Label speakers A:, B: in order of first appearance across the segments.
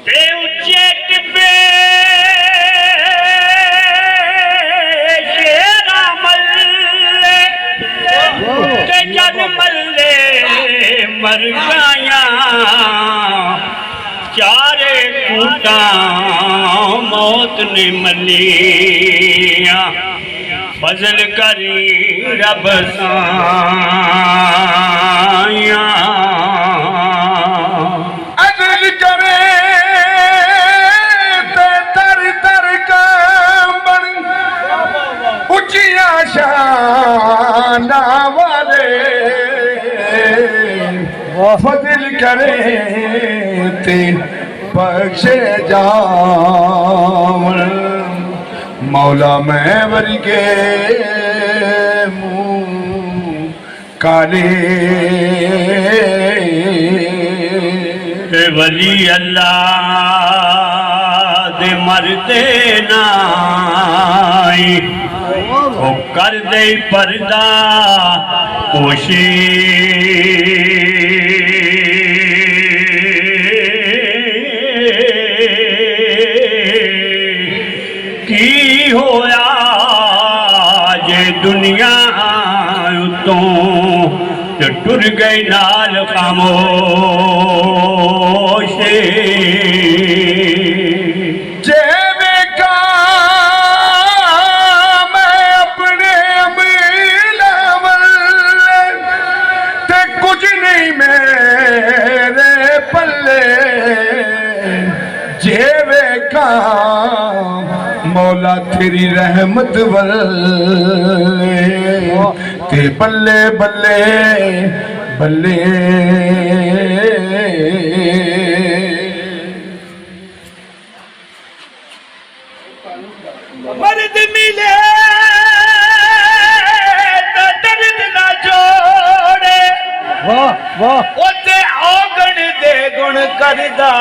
A: تے اچے ٹبے شیرا ملے تے جن ملے مر گایا چارے کوٹاں موت نے ملیاں فضل کری رب سایاں
B: عدل کرے تے در در کامبن اچیاں شانہ والے فضل کرے تے بخشے جاون مولا میں ورگے منہ کالے
A: اے ولی اللہ دے مردے نائی او کر دے پردہ پوشی کی ہویا جے دنیا تو ٹر گئی نال خاموش
B: جے بیکا میں اپنے امیل عمل تے کچھ نہیں میرے پلے جے بیکا مولا تیری رحمت والے تے بلے بلے بلے
A: مرد ملے تو درد نہ جوڑے اوتے آگن دے گن کردہ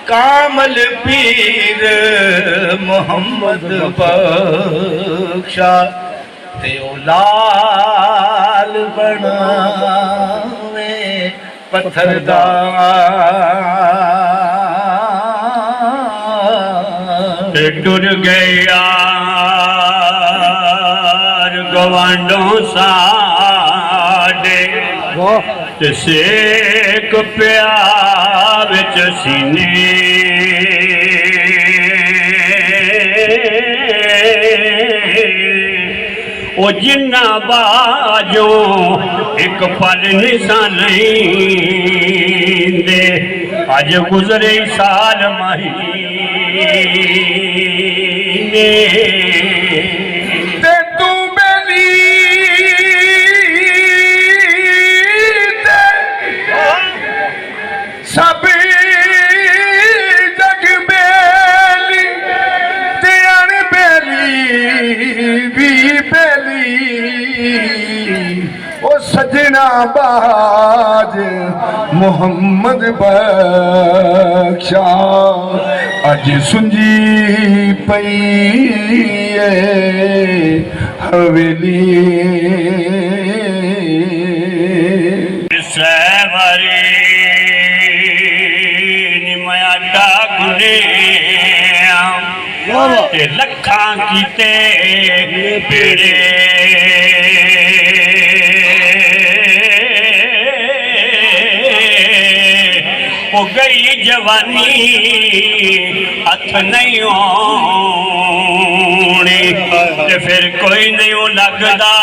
A: کامل پیر محمد بخشا تے او لال بناوے پتھر دا تے ٹر گیا گوانڈوں ساڈے تے سیک پیا وچ سینے او جنہ باجوں ایک پل نسان نہیں دے آج گزرے سال مہینے
B: تے تو بیلی تے سب جگ بیلی تے ان بیلی بھی بیلی او سجنا باج محمد بخشا اج سنجی پئی حویلی
A: سیوری نمیا ڈاکنے تے لکھاں کیتے پیڑے او گئی جوانی ہتھ نہیں ہونی تے پھر کوئی نہیں لگدا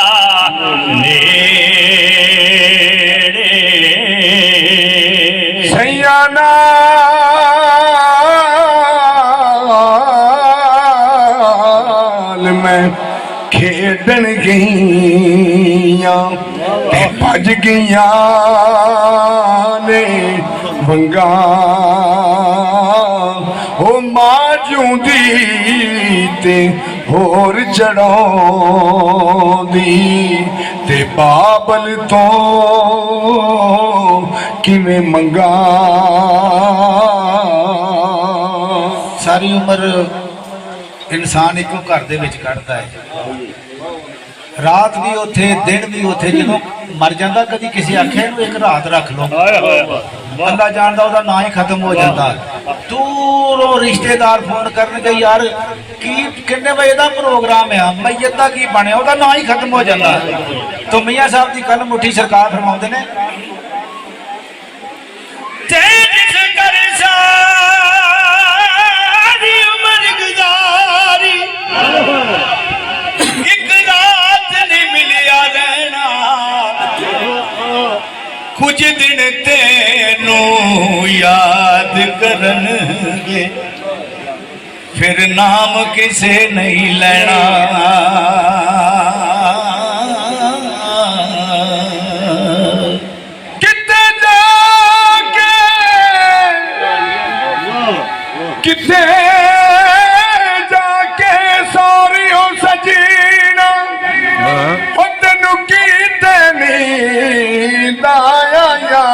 A: نیڑے
B: سیاں نال میں کھیڈن گئیاں تے بھج گئیاں نے بنگاں او ماں جوندی تے ہور چڑھاؤندی تے بابل تو کیویں منگا
C: ساری عمر انسان ایک گھر دے وچ کٹدا ہے رات بھی اوتھے دن بھی اوتھے جدوں مر جاندا کدی کسی آکھے نو ایک رات رکھ لو ਅੱਲਾ ਜਾਣਦਾ ਉਹਦਾ ਨਾਂ ਹੀ ਖਤਮ ਹੋ ਜਾਂਦਾ। ਦੂਰੋਂ ਰਿਸ਼ਤੇਦਾਰ ਫੋਨ ਕਰਨਗੇ ਯਾਰ ਕੀ ਕਿੰਨੇ ਵਜੇ ਦਾ ਪ੍ਰੋਗਰਾਮ ਆ, ਮਈਅਤ ਦਾ ਕੀ ਬਣਿਆ, ਉਹਦਾ ਨਾਂ ਹੀ ਖਤਮ ਹੋ ਜਾਂਦਾ। तो मियाँ साहब की कल मुठी सरकार फरमाते ने
A: तेज कर सारी उम्र गुजारी एक रात नहीं मिलिया रहना कुछ दिन तेनू याद करनगे फिर नाम किसे नहीं लेना
B: किथे जाके सोरियो सजीना तेनू कीते नींद आया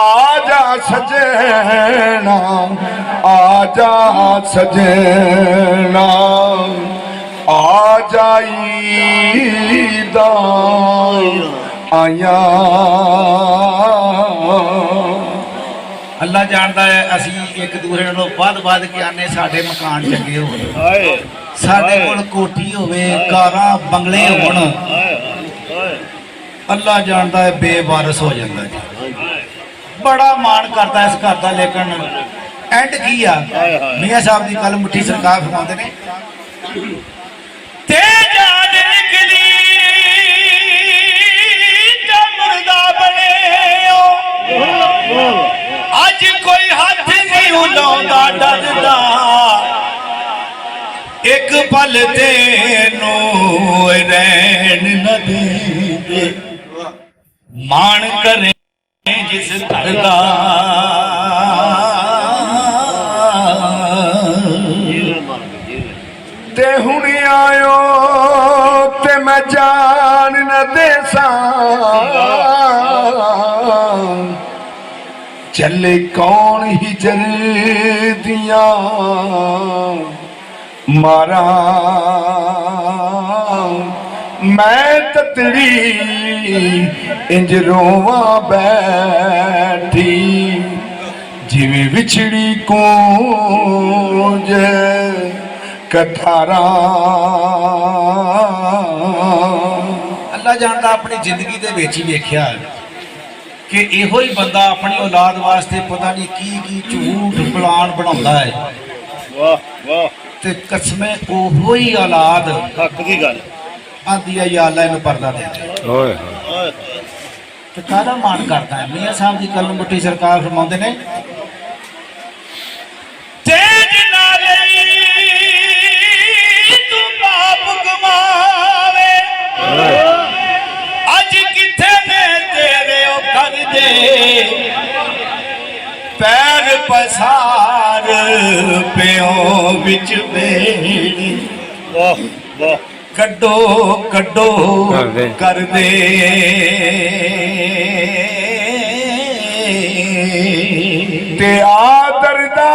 B: आजा सजना आजा सजना आ जाईदा आया।
C: अल्लाह जानता है असी एक दूसरे नालों वध के आने साडे मकान चंगे हो साडे कोल कोठी होवे कारां बंगले होण अल्लाह जानता है बेवारस हो जाता है। बड़ा मान करता है इस घर का लेकिन एंड की आ मियाँ साहब की कल मुठी सरकार फरमाते ने
A: निकली मुर्दा बने आज कोई हाथ नहीं हिलाउंदा डरदा एक पल तेनू रहन न देंगे मान करे जिस घर दा
B: ते हुण आयो ते मैं जान न देसा चले कौन हिजर दिया मारा मैं ततड़ी इंज रोवा बैठी जिवें विछड़ी कूंज कथारा।
C: अल्लाह जानता अपनी जिंदगी दे विच ही वेख्या कि इहो ही बंदा अपनी औलाद वास्ते पता नहीं की झूठ प्लान बनाउंदा है
A: वाह वाह
C: ते कसमें ओहो ही औलाद
A: हक दी गल
C: आंदी है या अल्लाह इहनूं पर्दा दे
A: ओए
C: ते काहदा मान करता है। मियाँ साहब की कल मुठी सरकार फरमाउंदे ने
A: तेज नाले तू बाप कमावे अज किथे ने तेरे ओ कर दे पैर पसार प्यो बिच बेड़ी वाह वाह कड्डो कड्डो कर दे
B: ते आदर दा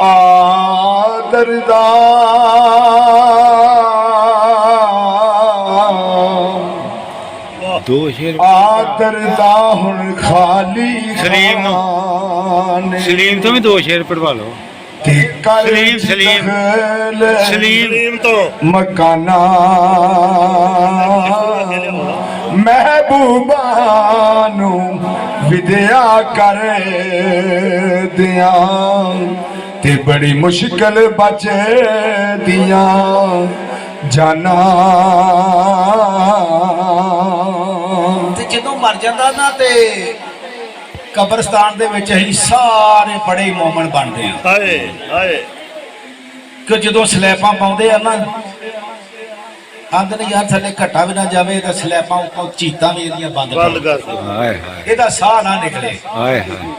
B: आदर दा आदर दा हुण खाली
D: सलीम तो भी दो शेर पढ़वा लो।
B: सलीम तो मकाना महबूबानू विद्या कर दिया ते बड़ी मुश्किल बच दिया जाना।
C: ते जदों मर जांदा ना ते कब्रस्तान दे विच असीं सारे बड़े मोमन बनते हैं
A: हाय हाय
C: कि जदों स्लैपां पाउंदे आ ना आंदे ने यार थल्ले घट्टा भी ना जावे ते स्लैपां उत्तों चीतां भी इहदियां बंद कर ਇਹਦਾ ਸਾਹ ਨਾ ਨਿਕਲੇ।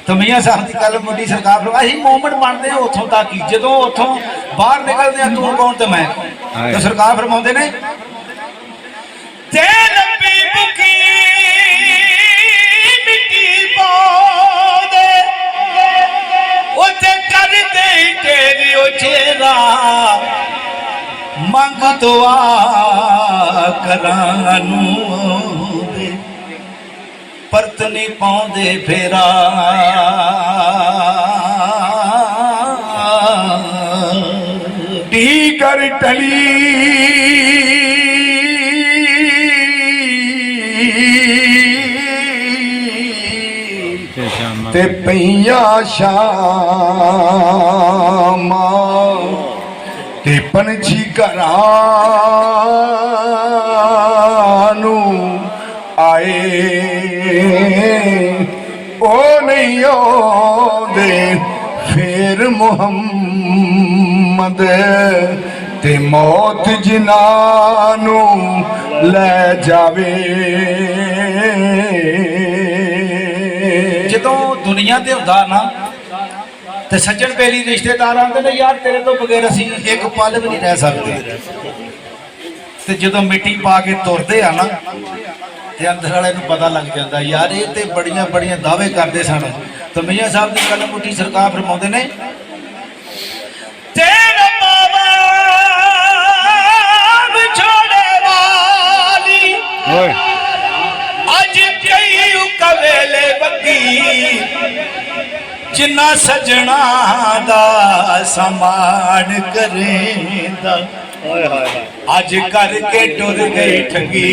C: तो मियाँ साहब की कल मुठी सरकार असीं मोमन बनते हैं उत्थों तक ही जदों उत्थों बाहर निकलदे आ तू कौन ते मैं तो सरकार फरमाउंदे ने
A: ते लंबी बुकी मिट्टी पादे ओ ते कर दे तेरी ओ चेहरा
C: ਮੰਗ ਦੁਆ ਕਰਾਂ ਨੂੰ ਦੇ ਪਰਤ ਨਹੀਂ ਪਾਉਂਦੇ ਫੇਰਾ
B: ਢੀ ਕਰ ਟਲੀ
D: ਤੇ ਸ਼ਾਮਾਂ
B: ਤੇ ਪਈਆਂ ਸ਼ਾਮਾਂ ਤੇ ਪੰਛੀ ਘਰਾਂ ਨੂੰ ਆਏ ਉਹ ਨਹੀਂ ਆਉਂਦੇ ਫੇਰ ਮੁਹੰਮਦ ਤੇ ਮੌਤ ਜਿਨ੍ਹਾਂ ਨੂੰ ਲੈ ਜਾਵੇ
C: ਜਦੋਂ ਦੁਨੀਆ ਤੇ ਹੁੰਦਾ ਨਾ ਤੇ ਸੱਜਣ ਬੇਲੀ ਰਿਸ਼ਤੇਦਾਰ ਆਉਂਦੇ ਨੇ ਯਾਰ ਤੇਰੇ ਤੋਂ ਬਗੈਰ ਅਸੀਂ ਇੱਕ ਪਲ ਵੀ ਨਹੀਂ ਰਹਿ ਸਕਦੇ ਤੇ ਜਦੋਂ ਮਿੱਟੀ ਪਾ ਕੇ ਤੁਰਦੇ ਆ ਨਾ ਤੇ ਅੰਦਰ ਵਾਲੇ ਨੂੰ ਪਤਾ ਲੱਗ ਜਾਂਦਾ ਯਾਰ ਇਹ ਤੇ ਬੜੀਆਂ ਬੜੀਆਂ ਦਾਅਵੇ ਕਰਦੇ ਸਨ ਤੇ ਮੀਆਂ ਸਾਹਿਬ ਦੀ ਕਲਮ ਮੁੱਠੀ ਸਰਕਾਰ ਫਰਮਾਉਂਦੇ ਨੇ ਤੇਰਾ ਬਾਬਾ ਵਿਛੋੜੇ ਵਾਲੀ
D: ਓਏ
C: ਅੱਜ ਕਈ ਕਵੇਲੇ ਬੱਗੀ ਜਿੰਨਾ ਸਜਣਾ ਦਾ ਸਮਾਨ ਕਰੇਂਦਾ ਅੱਜ ਕਰਕੇ ਟੁਰ ਗਈ ਠੱਗੀ